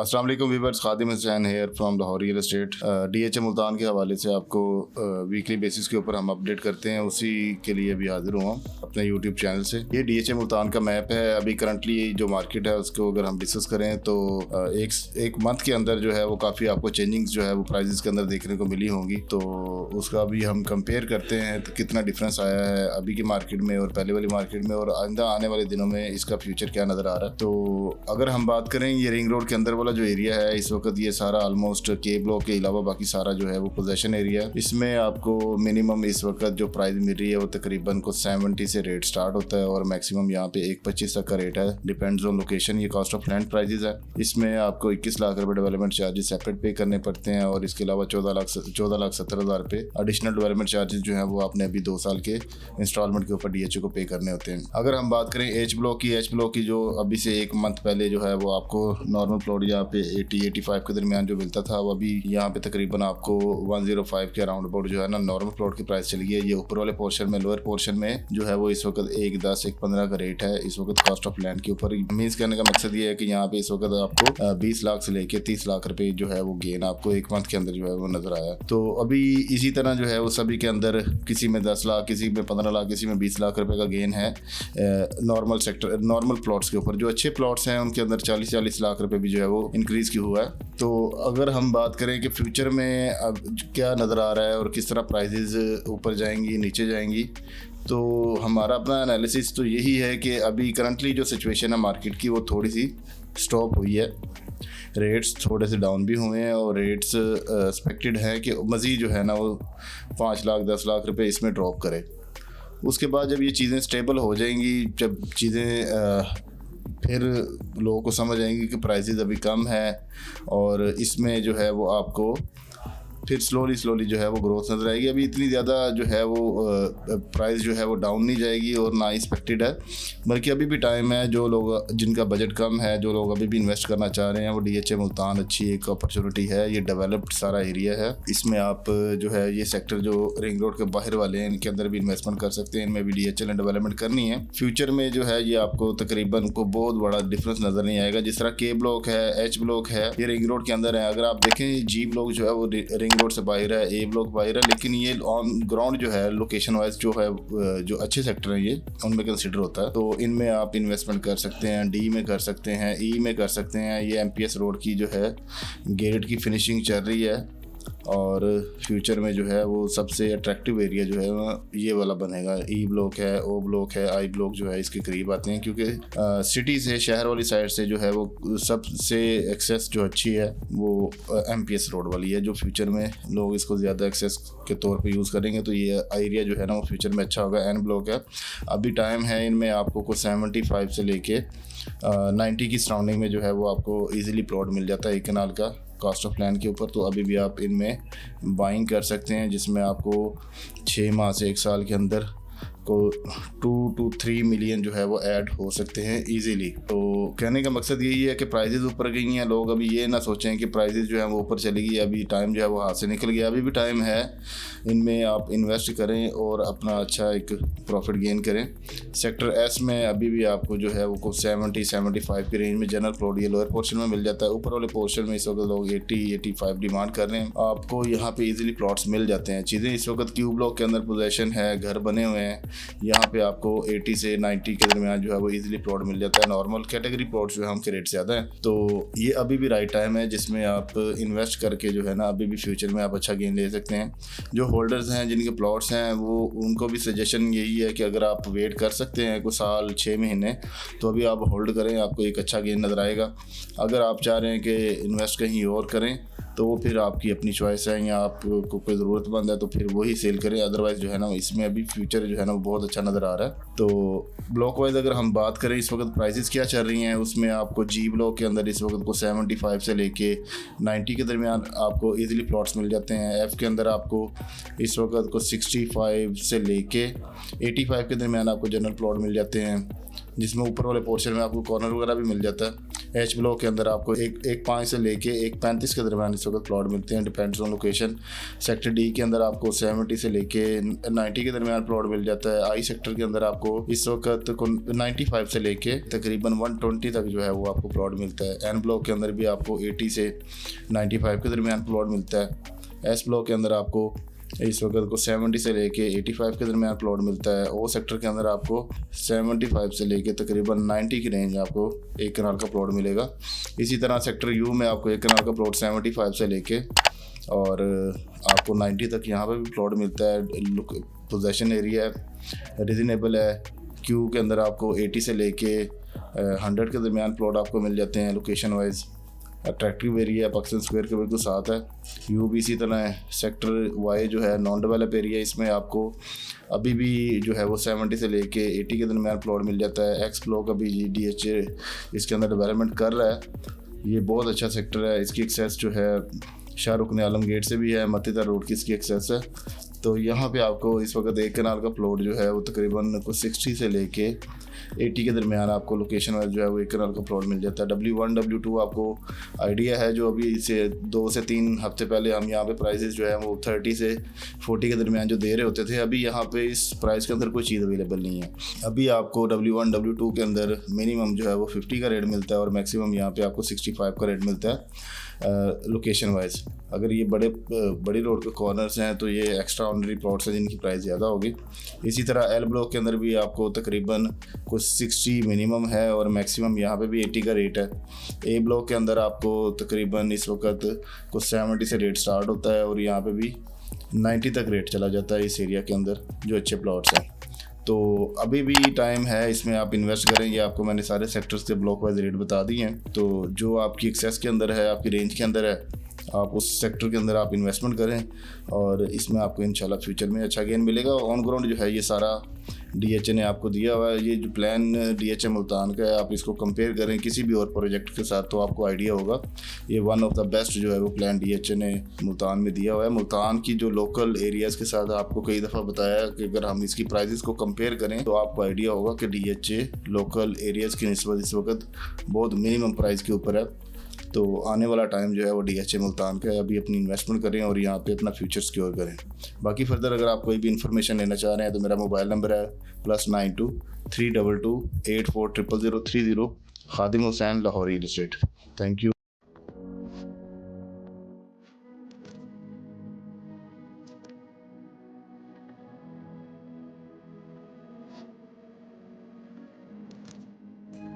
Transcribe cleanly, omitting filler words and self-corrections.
अस्सलाम वालेकुम viewers, Khadim Hussain here from Lahore real estate. DHA Multan के हवाले से आपको वीकली बेसिस के ऊपर हम अपडेट करते हैं, उसी के लिए अभी हाजिर हुआ अपने यूट्यूब चैनल से। ये डीएचए मुल्तान का मैप है। अभी करंटली जो मार्केट है उसको अगर हम डिस्कस करें तो एक मंथ के अंदर जो है वो काफ़ी आपको चेंजिंग्स जो है वो प्राइजेस के अंदर देखने को मिली होंगी। तो उसका अभी हम कंपेयर करते हैं तो कितना डिफरेंस आया है अभी की मार्केट में और पहले वाली मार्केट में, और आइंदा आने वाले दिनों में इसका फ्यूचर क्या नज़र आ रहा है। तो अगर हम बात करें ये रिंग रोड के अंदर वाला जो एरिया है, इस वक्त ये सारा ऑलमोस्ट के ब्लॉक के अलावा बाकी सारा जो है वो पोजेशन एरिया है। इसमें आपको मिनिमम इस वक्त जो प्राइस मिल रही है वो तकरीबन को 70 से रेट स्टार्ट होता है और मैक्सिमम यहाँ पे 1.25 तक का रेट है, डिपेंड्स ऑन लोकेशन। ये कॉस्ट ऑफ लैंड प्राइजेस है। इसमें आपको 21 लाख रुपए डेवलपमेंट चार्जेस सेपरेट पे करने पड़ते हैं और इसके अलावा 14,70,000 रुपए एडिशनल डेवलपमेंट चार्जेस जो है वो आपने अभी 2 साल के इंस्टॉलमेंट के ऊपर डीएचए को पे करने होते हैं। अगर हम बात करें एच ब्लॉक की जो अभी से 1 मंथ पहले जो है वो आपको नॉर्मल प्लॉट यहाँ पे 80-85 के दरमियान जो मिलता था, वो अभी यहाँ पे तकरीबन आपको 105 के अराउंड अबाउट जो है ना नॉर्मल प्लॉट की प्राइस चली है। ये ऊपर वाले पोर्शन में, लोअर पोर्शन में जो है वो इस वक्त 1.10-1.15 का रेट है इस वक्त कॉस्ट ऑफ लैंड के ऊपर। मीन्स कहने का मकसद ये है कि यहाँ पे इस वक्त आपको 20 लाख से लेके 30 लाख रुपए जो है वो गेन आपको 1 मंथ के अंदर जो है वो नजर आया। तो अभी इसी तरह जो है वो सभी के अंदर किसी में 10 लाख, किसी में 15 लाख, किसी में 20 लाख रुपए का गेन है नॉर्मल प्लॉट्स के ऊपर। जो अच्छे प्लॉट्स हैं उनके अंदर 40-40 लाख रुपए भी जो है वो इंक्रीज की हुआ है। तो अगर हम बात करें कि फ्यूचर में अब क्या नज़र आ रहा है और किस तरह प्राइजेज ऊपर जाएंगी नीचे जाएंगी, तो हमारा अपना एनालिसिस तो यही है कि अभी करंटली जो सिचुएशन है मार्केट की वो थोड़ी सी स्टॉप हुई है। रेट्स थोड़े से डाउन भी हुए हैं और रेट्स एक्सपेक्टेड है कि मज़ीद जो है ना वो 5 लाख 10 लाख रुपए इसमें ड्रॉप करे। उसके बाद जब ये चीज़ें स्टेबल हो जाएंगी, जब चीज़ें फिर लोगों को समझ आएंगी कि प्राइसेस अभी कम है और इसमें जो है वो आपको फिर स्लोली जो है वो ग्रोथ नजर आएगी। अभी इतनी ज़्यादा जो है वो प्राइस जो है वो डाउन नहीं जाएगी और ना एक्सपेक्टेड है, बल्कि अभी भी टाइम है। जो लोग जिनका बजट कम है, जो लोग अभी भी इन्वेस्ट करना चाह रहे हैं, वो डीएचए मुल्तान अच्छी एक अपॉर्चुनिटी है। ये डेवलप्ड सारा एरिया है। इसमें आप जो है ये सेक्टर जो रिंग रोड के बाहर वाले हैं इनके अंदर भी इन्वेस्टमेंट कर सकते हैं। इनमें भी डीएचए ने डेवलपमेंट करनी है। फ्यूचर में जो है ये आपको तकरीबन को बहुत बड़ा डिफरेंस नज़र नहीं आएगा। जिस तरह के ब्लॉक है, एच ब्लॉक है, ये रिंग रोड के अंदर है। अगर आप देखें जी ब्लॉक जो है वो रिंग रोड से बाहर है, ए ब्लॉक बाहर है, लेकिन ये ऑन ग्राउंड जो है लोकेशन वाइज जो है जो अच्छे सेक्टर हैं ये उनमें कंसिडर होता है। तो इनमें आप इन्वेस्टमेंट कर सकते हैं, डी में कर सकते हैं, ई में कर सकते हैं। ये एमपीएस रोड की जो है गेट की फिनिशिंग चल रही है और फ्यूचर में जो है वो सबसे अट्रैक्टिव एरिया जो है ये वाला बनेगा। ई ब्लॉक है, ओ ब्लॉक है, आई ब्लॉक जो है इसके करीब आते हैं, क्योंकि सिटी से, शहर वाली साइड से जो है वो सबसे एक्सेस जो अच्छी है वो एमपीएस रोड वाली है। जो फ्यूचर में लोग इसको ज़्यादा एक्सेस के तौर पे यूज़ करेंगे तो ये एरिया जो है ना वो फ्यूचर में अच्छा होगा। एन ब्लॉक है, अभी टाइम है। इनमें आपको कुछ 75 से लेके 90 की सराउंडिंग में जो है वो आपको ईजिली प्लॉट मिल जाता है 1 कनाल का कॉस्ट ऑफ लैंड के ऊपर। तो अभी भी आप इनमें बाइंग कर सकते हैं, जिसमें आपको 6 माह से 1 साल के अंदर को 2 to 3 मिलियन जो है वो ऐड हो सकते हैं इजीली। तो कहने का मकसद यही है कि प्राइजेस ऊपर गई हैं। लोग अभी ये ना सोचें कि प्राइजेस जो है वो ऊपर चली गई, अभी टाइम जो है वो हाथ से निकल गया। अभी भी टाइम है, इनमें आप इन्वेस्ट करें और अपना अच्छा एक प्रॉफिट गेन करें। सेक्टर एस में अभी भी आपको जो है वो कुछ 70-75 की रेंज में जनरल प्लॉट ये लोअर पोर्शन में मिल जाता है। ऊपर वाले पोर्शन में इस वक्त लोग 80-85 डिमांड कर रहे हैं। आपको यहाँ पे इजीली प्लॉट्स मिल जाते हैं। चीज़ें इस वक्त क्यू ब्लॉक के अंदर पोजेशन है, घर बने हुए हैं। यहाँ पे आपको 80 से 90 के दरमियान जो है वो इजीली प्लॉट मिल जाता है। नॉर्मल कैटेगरी प्लॉट्स जो है उनके रेट ज़्यादा हैं। तो ये अभी भी राइट टाइम है जिसमें आप इन्वेस्ट करके जो है ना अभी भी फ्यूचर में आप अच्छा गेन ले सकते हैं। जो होल्डर्स हैं, जिनके प्लॉट्स हैं, वो उनको भी सजेशन यही है कि अगर आप वेट कर सकते हैं कुछ साल 6 महीने तो अभी आप होल्ड करें, आपको एक अच्छा गेन नज़र आएगा। अगर आप चाह रहे हैं कि इन्वेस्ट कहीं और करें तो वो फिर आपकी अपनी चॉइस है, या आपको कोई ज़रूरतमंद है तो फिर वही सेल करें। अदरवाइज़ जो है ना इसमें अभी फ्यूचर जो है ना वो बहुत अच्छा नज़र आ रहा है। तो ब्लॉक वाइज अगर हम बात करें इस वक्त प्राइसेस क्या चल रही हैं, उसमें आपको जी ब्लॉक के अंदर इस वक्त को 75 से लेके 90 के दरमियान आपको इजीली प्लॉट्स मिल जाते हैं। एफ़ के अंदर आपको इस वक्त को 65 से लेके 85 के दरमियान आपको जनरल प्लॉट मिल जाते हैं, जिसमें ऊपर वाले पोर्शन में आपको कॉर्नर वगैरह भी मिल जाता है। एच ब्लॉक के अंदर आपको एक 5 से लेके 1.35 के दरमियान इस वक्त प्लॉट मिलते हैं, depends on location. Sector D के अंदर आपको 70 से लेके 90 के दरमियान प्लॉट मिल जाता है। आई सेक्टर के अंदर आपको इस वक्त 95 से लेके तकरीबन 120 तक जो है वो आपको प्लॉट मिलता है। एन ब्लॉक के अंदर भी आपको 80 से 95 के दरमियान प्लॉट मिलता है। एस ब्लॉक के अंदर आपको इस वक्त को 70 से लेके 85 के दरमियान प्लॉट मिलता है। ओ सेक्टर के अंदर आपको 75 से लेके तकरीबन 90 की रेंज आपको एक कनाल का प्लॉट मिलेगा। इसी तरह सेक्टर यू में आपको एक कनाल का प्लॉट 75 से लेके और आपको 90 तक यहाँ पे भी प्लॉट मिलता है। पोजेशन एरिया रीजनेबल है। क्यू के अंदर आपको 80 से लेके 100 के दरमियान प्लॉट आपको मिल जाते हैं location wise. Attractive area Pakistan square के बिल्कुल साथ है। यू भी इसी तरह है। सेक्टर वाई जो है नॉन डेवलप एरिया, इसमें आपको अभी भी जो है वो 70 से लेके 80 के दरमियान प्लॉट मिल जाता है। एक्स ब्लॉक अभी DHA इसके अंदर डेवलपमेंट कर रहा है। ये बहुत अच्छा सेक्टर है। इसकी एक्सेस जो है शाहरुख ने आलम गेट से भी है, मतीतर रोड की इसकी एक्सेस है। तो यहाँ पे आपको इस वक्त एक कनाल का प्लॉट जो है वो तकरीबन कुछ 60 से लेके 80 के दरमियान आपको लोकेशन वाइज जो है वो एक कनाल का प्लॉट मिल जाता है। W1 W2 आपको आइडिया है, जो अभी से 2 से 3 हफ्ते पहले हम यहाँ पे प्राइसेस जो है वो 30 से 40 के दरमियान जो दे रहे होते थे, अभी यहाँ पे इस प्राइस के अंदर कोई चीज़ अवेलेबल नहीं है। अभी आपको W1 W2 के अंदर मिनिमम जो है वो 50 का रेट मिलता है और मैक्सिमम यहाँ पे आपको 65 का रेट मिलता है लोकेशन वाइज। अगर ये बड़ी रोड के कॉर्नर्स हैं तो ये एक्स्ट्रा ऑर्डिनरी प्लॉट्स हैं जिनकी प्राइस ज़्यादा होगी। इसी तरह एल ब्लॉक के अंदर भी आपको तकरीबन कुछ 60 मिनिमम है और मैक्सिमम यहाँ पे भी 80 का रेट है। ए ब्लॉक के अंदर आपको तकरीबन इस वक्त कुछ 70 से रेट स्टार्ट होता है और यहाँ पे भी 90 तक रेट चला जाता है इस एरिया के अंदर जो अच्छे प्लॉट्स हैं। तो अभी भी टाइम है, इसमें आप इन्वेस्ट करें। ये आपको मैंने सारे सेक्टर्स के ब्लॉक वाइज रेट बता दिए हैं। तो जो आपकी एक्सेस के अंदर है, आपकी रेंज के अंदर है, आप उस सेक्टर के अंदर आप इन्वेस्टमेंट करें और इसमें आपको इंशाल्लाह फ्यूचर में अच्छा गेन मिलेगा। ऑन ग्राउंड जो है ये सारा DHA ने आपको दिया हुआ है। ये जो प्लान DHA मुल्तान का है, आप इसको कंपेयर करें किसी भी और प्रोजेक्ट के साथ तो आपको आइडिया होगा। ये वन ऑफ द बेस्ट जो है वो प्लान DHA ने मुल्तान में दिया हुआ है। मुल्तान की जो लोकल एरियाज़ के साथ आपको कई दफ़ा बताया कि अगर हम इसकी प्राइसेस को कंपेयर करें तो आपको आइडिया होगा कि DHA लोकल एरियाज़ की निस्बत इस वक्त बहुत मिनिमम प्राइस के ऊपर है। तो आने वाला टाइम जो है वो DHA मुल्तान का है। अभी अपनी इन्वेस्टमेंट करें और यहाँ पे अपना फ्यूचर सिक्योर करें। बाकी फर्दर अगर आप कोई भी इन्फॉर्मेशन लेना चाह रहे हैं तो मेरा मोबाइल नंबर है +92 322 84 00030। खादिम Hussain, Lahore real estate. Thank you.